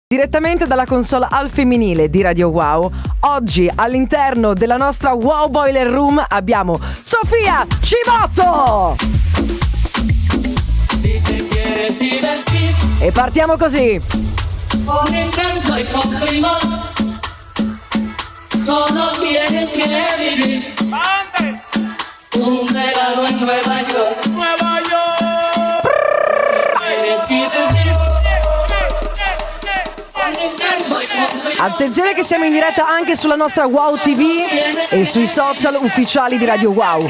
Direttamente dalla console al femminile di Radio Wow, oggi all'interno della nostra Wow Boiler Room abbiamo Sofia Cimotto! E partiamo così! Con el canto y con primo, solo tienes que vivir. Un verano en Nueva York. Nueva York. Attenzione che siamo in diretta anche sulla nostra Wow TV e sui social ufficiali di Radio Wow.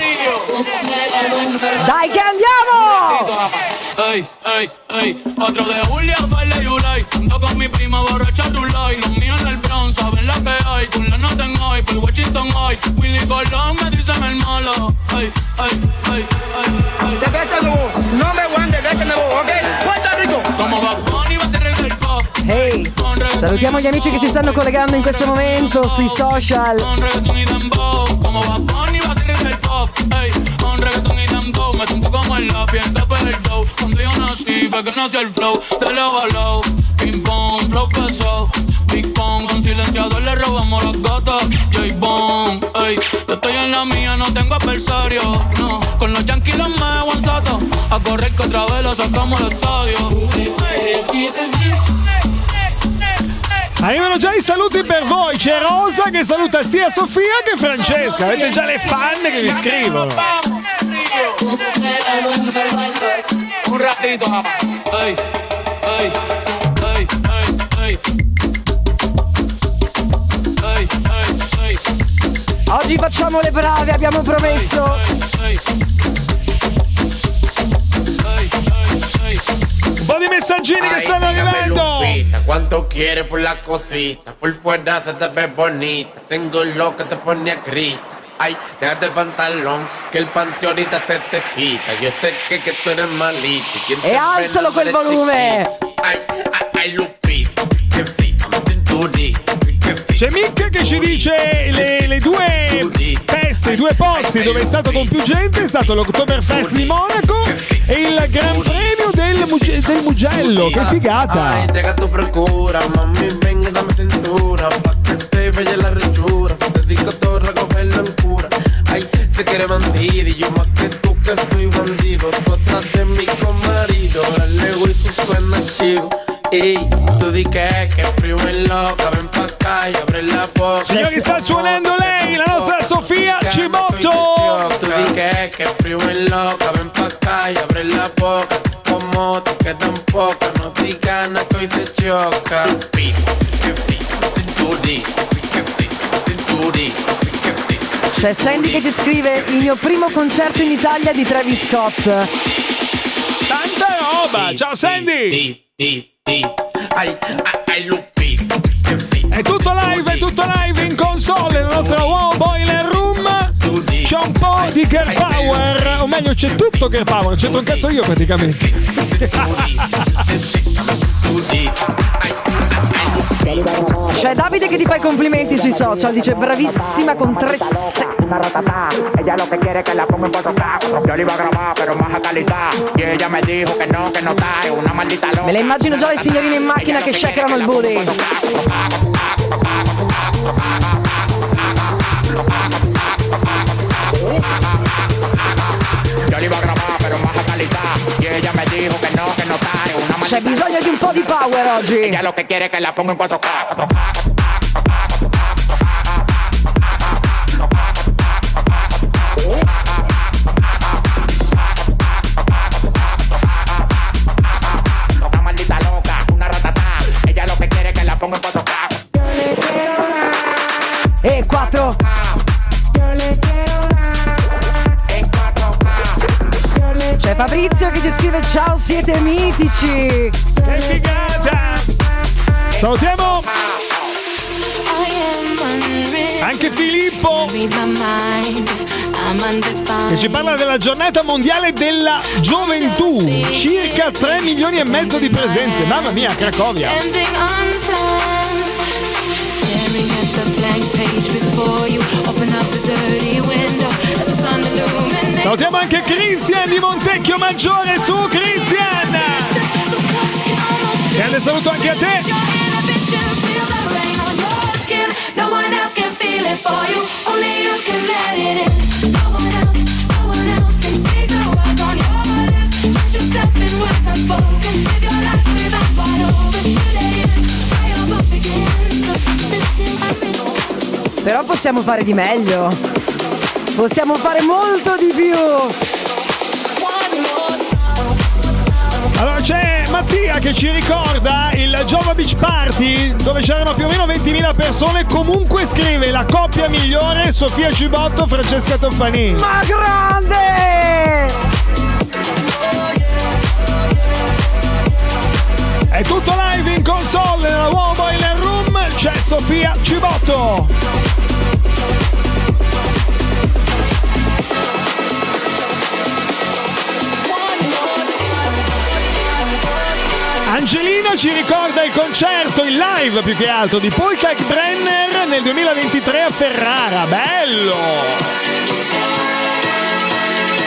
Dai che andiamo! Ey, ey, ey, 4 de julio, baile Yulai. Ando con mi prima borracha Rulay. Los míos en el Bronx saben la que hay. Con la nota en hoy, por Washington hoy. Willy Colón me dicen el malo. Ey, ey, ey, ey. Se pesa no me guande, déjame ok? Puerto Rico. Como Bad Bunny va a ser rey del pop. Hey, salutiamo gli amici che si stanno collegando in questo momento sui social. Con reggaeton y dembow. Como Bad Bunny va a ser rey del pop. Ey, con reggaeton y dembow. Me siento como en la fiesta perdo. Cuando yo nací fue que nació el flow de lado a lado. Ping pong, flow pesado. Big Pong, con silenciador le robamos las gatas. J-Bone, ey, yo estoy en la mía, no tengo adversario. No, con los yankees los me aguanzato. A correr que otra vez lo sacamos al estadio. Arrivano già i saluti per voi. C'è Rosa che saluta sia Sofia che Francesca. Avete già le fan che vi scrivono. Un ratito, ey, ey, ey, ey, ey. Ey, ey, ey. Oggi facciamo le brave, abbiamo promesso. Ey, ey, ey, ey. Un po' di messaggini che stanno arrivando. Lupita, ¿cuánto quieres por la cosita? Por fuera se te ve bonita. Tengo lo que te pone a gritar. Ay, déjate el pantalón, que el panty ahorita se te quita. Yo sé que tú eres malita. E alzalo quel volume. Ay, ay, ay, Lupita, che fitta, C'è Mick che ci dice le due feste, i due posti dove è stato con più gente. È stato l'Oktoberfest di Monaco e il Gran Premio del Mugello. Che figata! Ay, deja tu frescura, mami, venga, dame cintura. Pa' que te vaya la rechura. Si te digo todo, recogerlo en cura. Ay, se quiere bandido y yo más que tú que estoy bandido. Tú atrás de mi comarido. Órale, güey, tú suena chido. Ey, tu di che prima è loca, ven pa' acá y abre la boca. Signori, sta suonando lei, la nostra Sofia Cimotto. Tu di che prima è loca, ven pa' acá y abre la boca. Como te quedan pocas, no digas nada que hoy se choca. Che fitta, cinturì, che fitta, cinturì, che fitta. C'è Sandy che ci scrive: il mio primo concerto in Italia di Travis Scott. Tanta roba! Ciao Sandy! Ai, ai, Lupita, che fitta. È tutto live in console nella nostra Wow Boiler Room. C'è un po' di Girl Power, o meglio c'è tutto Girl Power, c'è un cazzo io praticamente. C'è Davide che ti fa i complimenti sui social, dice bravissima con 3 set. Ella lo que quiere que la ponga en 4K. Yo le iba a grabar, pero en baja calidad. Y ella me dijo que no está, es una maldita loca. Me la immagino già le signorine in macchina che shakerano il booty. Yo le iba a grabar, pero en baja calidad. Y ella me dijo que no está, es una maldita. C'è bisogno di un po' di power oggi. Ella lo que quiere que la ponga en 4K. Una maldita loca, una ratatá. Ella lo que quiere que la ponga en 4K. E 4. C'è Fabrizio che ci scrive: ciao, siete mitici. Che figata! Salutiamo anche Filippo che ci parla della giornata mondiale della gioventù. Circa 3 milioni e mezzo di presenze. Mamma mia, Cracovia. Salutiamo anche Cristian di Montecchio Maggiore. Su Cristian! Grande saluto anche a te. feel the rain on your skin. No one else can feel it for you. Only you can let it in. No one else can speak the words on your lips. Put yourself in words unspoken. Live your life without wide open. Today is where your book begins. Però possiamo fare di meglio. Possiamo fare molto di più. Allora c'è Mattia che ci ricorda il Jova Beach Party dove c'erano più o meno 20.000 persone. Comunque scrive la coppia migliore Sofia Cibotto, Francesca Toffanin. Ma grande! È tutto live in console nella Wow Boiler Room. C'è Sofia Cibotto. Angelino ci ricorda il concerto in live più che altro di Paul Kalkbrenner nel 2023 a Ferrara. Bello!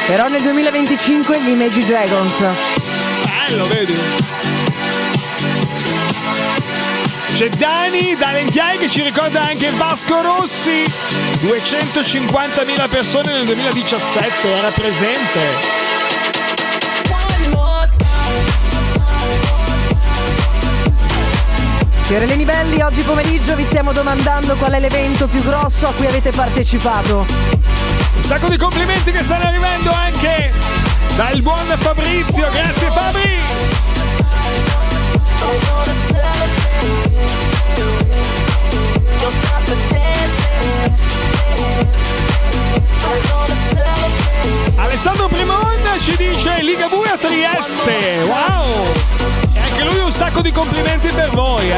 Però nel 2025 gli Imagine Dragons. Bello, vedi? C'è Dani da Lentiai che ci ricorda anche Vasco Rossi. 250.000 persone nel 2017, era presente. Fiorellini belli, oggi pomeriggio vi stiamo domandando qual è l'evento più grosso a cui avete partecipato. Un sacco di complimenti che stanno arrivando anche dal buon Fabrizio, grazie Fabri! Alessandro Primon ci dice Ligabue a Trieste, wow! E anche lui un sacco di complimenti per voi,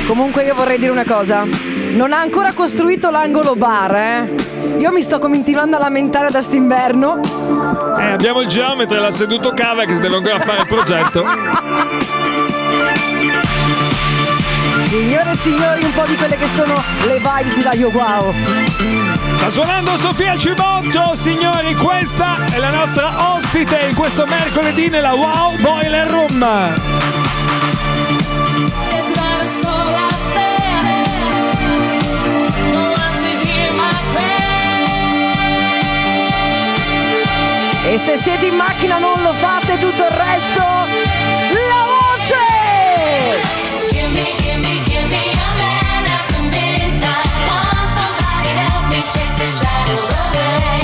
Comunque io vorrei dire una cosa. Non ha ancora costruito l'angolo bar, Io mi sto continuando a lamentare da st'inverno. Abbiamo il geometra e l'ha seduto Cava che si deve ancora fare il progetto. Signore e signori, un po' di quelle che sono le vibes di Radio Wow. Sta suonando Sofia Cibotto, signori, questa è la nostra ospite in questo mercoledì nella Wow Boiler Room. E se siete in macchina non lo fate, tutto il resto, la voce! Give me a man after midnight. Want somebody to help me chase the shadows away.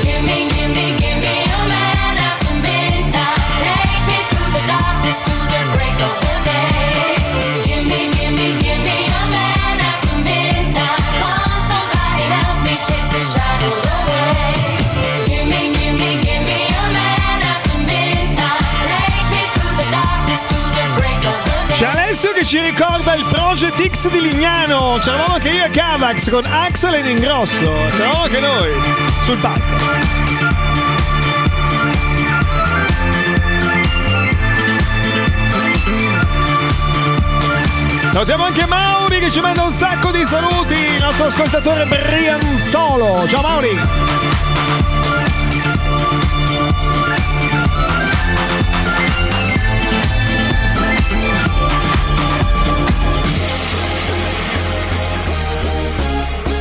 Give me a man after midnight. Take me through the darkness to the break of the day. Give me a man after midnight. Want somebody to help me chase the shadows away. Give me a man after midnight. Take me through the darkness to the break of the day. C'è Alessio che ci ricorda il Project X di Lignano. C'eravamo anche io a Cavax con Axel ed Ingrosso. C'eravamo anche noi sul palco. Salutiamo anche Mauri che ci manda un sacco di saluti. Il nostro ascoltatore Brianzolo. Ciao Mauri.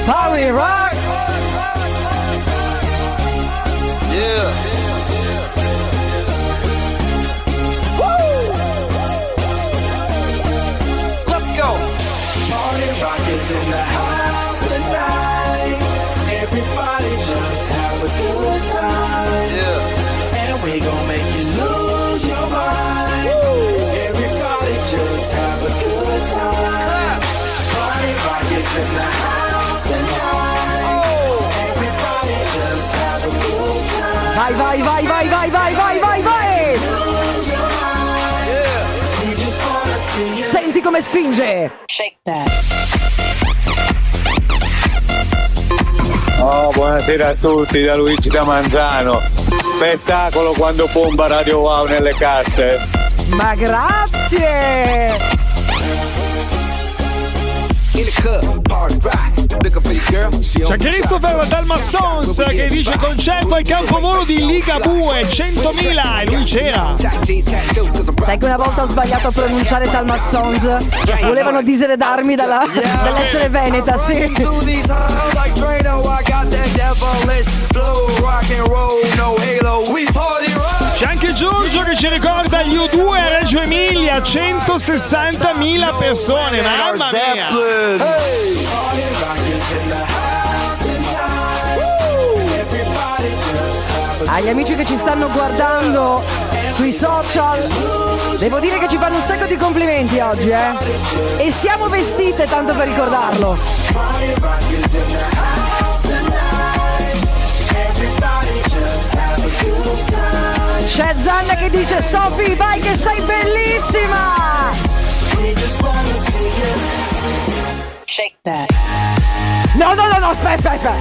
Power Rock! Yeah. Let's go. Party rock is in the house tonight. Everybody just have a good time. Yeah. And we gon' make you lose your mind. Everybody just have a good time. Party rock is in the house tonight. Everybody just have a good time. Vai, vai, vai, vai, vai, vai, vai, vai, vai! Lose your mind. We just wanna see you. Senti come spinge! Shake that. Oh, buonasera a tutti da Luigi da Manzano. Spettacolo quando pompa Radio Wow nelle casse. Ma grazie! C'è Christopher Dalmassons che dice concerto al Campomolo di Ligabue, 100.000, e lui c'era. Sai che una volta ho sbagliato a pronunciare Dalmassons? Volevano diseredarmi dall'essere veneta, sì. C'è anche Giorgio che ci ricorda gli U2 a Reggio Emilia, 160.000 persone, mamma mia. Agli amici che ci stanno guardando sui social, devo dire che ci fanno un sacco di complimenti oggi, E siamo vestite tanto per ricordarlo. C'è Zanna che dice: Sophie, vai che sei bellissima! Shake that. No, aspetta.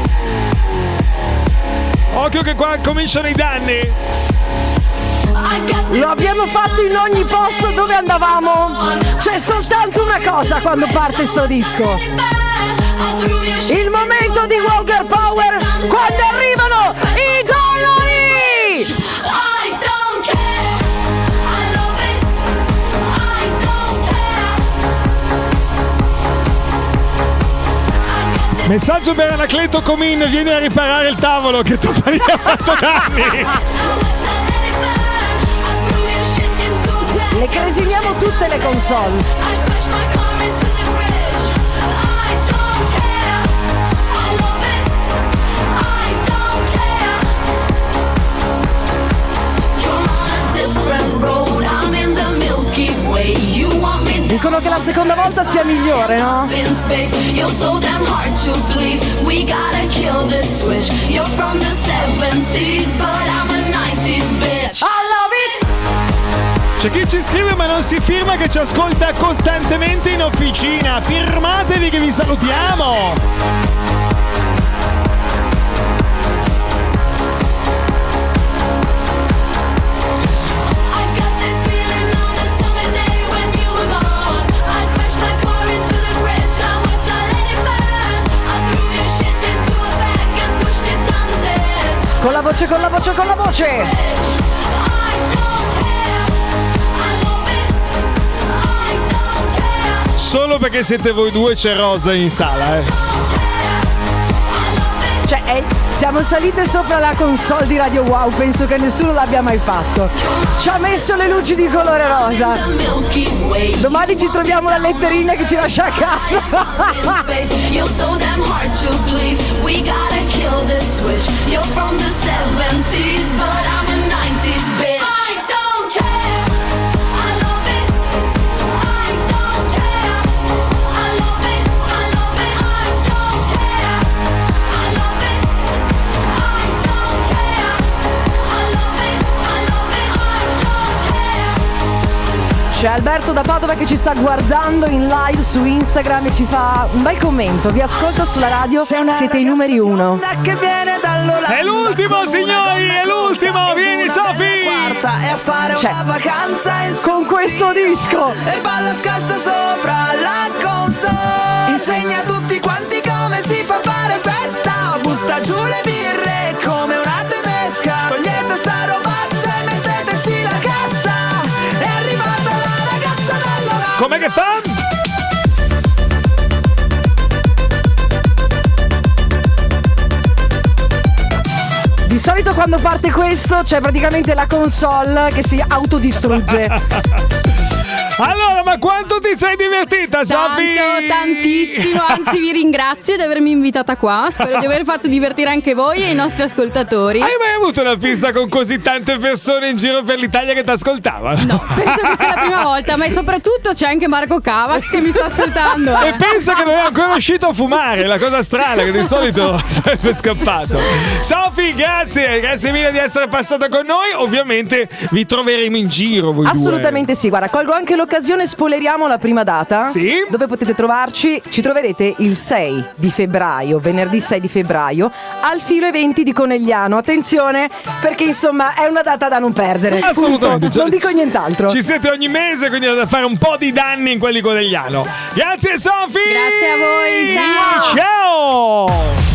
Occhio che qua cominciano i danni. Lo abbiamo fatto in ogni posto dove andavamo. C'è soltanto una cosa quando parte sto disco: il momento di Wow Girl Power, quando arrivano i dollari. Messaggio per Anacleto Comin, vieni a riparare il tavolo che tu fai ha fatto danni. Le cresimiamo tutte le console. Dicono che la seconda volta sia migliore, no? C'è chi ci scrive ma non si firma che ci ascolta costantemente in officina. Firmatevi che vi salutiamo. Con la voce. Solo perché siete voi due c'è Rosa in sala, Cioè, siamo salite sopra la console di Radio Wow, penso che nessuno l'abbia mai fatto. Ci ha messo le luci di colore rosa. Domani ci troviamo la letterina che ci lascia a casa. C'è Alberto da Padova che ci sta guardando in live su Instagram e ci fa un bel commento. Vi ascolto sulla radio, siete i numeri 1. È l'ultimo, signori, è l'ultimo. Vieni, Sophie. Cioè, con questo disco e balla scalza sopra la console. Insegna a tutti quanti come si fa a fare festa. Butta giù le birre come una tedesca. Togliete sta robazza e metteteci la cassa. È arrivata la ragazza dell'Olanda. Com'è che fa? di solito quando parte questo c'è praticamente la console che si autodistrugge. Allora, ma quanto ti sei divertita, Sophie? Tantissimo, anzi vi ringrazio di avermi invitata qua. Spero di aver fatto divertire anche voi e i nostri ascoltatori. Hai mai avuto una pista con così tante persone in giro per l'Italia che ti ascoltavano? No, penso che sia la prima volta, ma soprattutto c'è anche Marco Cavax che mi sta ascoltando. E pensa che non è ancora uscito a fumare, la cosa strana che di solito sarebbe scappato. Sophie, grazie mille di essere passata con noi. Ovviamente vi troveremo in giro voi Assolutamente due. Sì, guarda, colgo anche l'occasione spoileriamo la prima data. Sì. Dove potete trovarci? Ci troverete il 6 di febbraio, venerdì 6 di febbraio, al Filo Eventi di Conegliano. Attenzione, perché insomma è una data da non perdere. Assolutamente. Punto. Non dico nient'altro. Ci siete ogni mese, quindi da fare un po' di danni in quelli Conegliano. Grazie Sofi! Grazie a voi, ciao! Ciao!